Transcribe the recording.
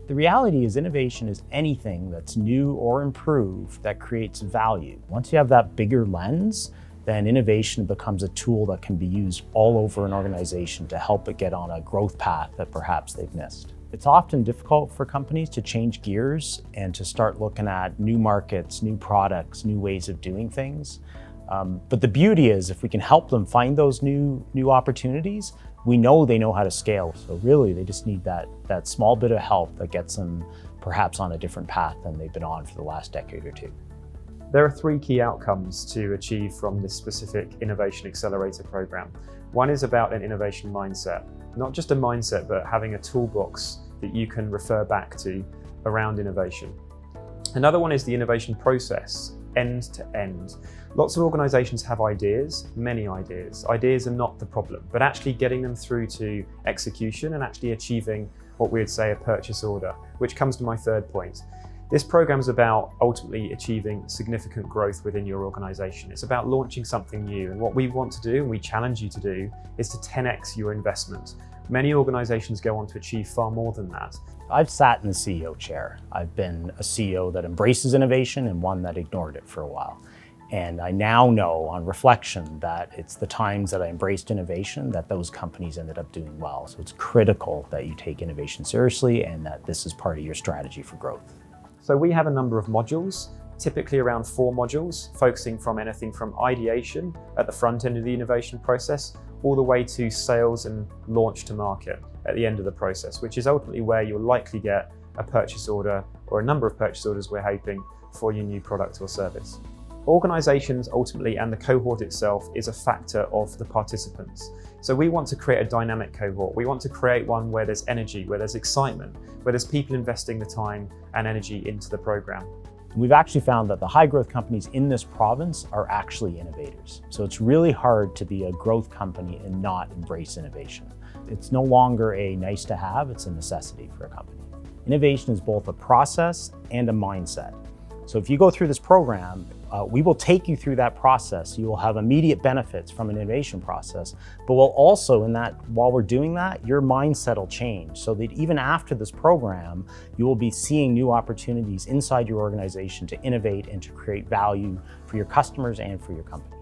The reality is innovation is anything that's new or improved that creates value. Once you have that bigger lens, then innovation becomes a tool that can be used all over an organization to help it get on a growth path that perhaps they've missed. It's often difficult for companies to change gears and to start looking at new markets, new products, new ways of doing things. But the beauty is if we can help them find those new opportunities, we know they know how to scale. So really they just need that small bit of help that gets them perhaps on a different path than they've been on for the last decade or two. There are three key outcomes to achieve from this specific Innovation Accelerator program. One is about an innovation mindset. Not just a mindset, but having a toolbox that you can refer back to around innovation. Another one is the innovation process, end to end. Lots of organizations have ideas, many ideas. Ideas are not the problem, but actually getting them through to execution and actually achieving what we would say a purchase order, which comes to my third point. This program is about ultimately achieving significant growth within your organization. It's about launching something new. And what we want to do, and we challenge you to do, is to 10x your investment. Many organizations go on to achieve far more than that. I've sat in the CEO chair. I've been a CEO that embraces innovation and one that ignored it for a while. And I now know on reflection that it's the times that I embraced innovation that those companies ended up doing well. So it's critical that you take innovation seriously and that this is part of your strategy for growth. So we have a number of modules, typically around 4 modules, focusing from anything from ideation at the front end of the innovation process, all the way to sales and launch to market at the end of the process, which is ultimately where you'll likely get a purchase order or a number of purchase orders, we're hoping, for your new product or service. Organizations ultimately, and the cohort itself, is a factor of the participants. So we want to create a dynamic cohort. We want to create one where there's energy, where there's excitement, where there's people investing the time and energy into the program. We've actually found that the high growth companies in this province are actually innovators. So it's really hard to be a growth company and not embrace innovation. It's no longer a nice to have, it's a necessity for a company. Innovation is both a process and a mindset. So if you go through this program, we will take you through that process. You will have immediate benefits from an innovation process, but we'll also, while we're doing that, your mindset will change so that even after this program, you will be seeing new opportunities inside your organization to innovate and to create value for your customers and for your company.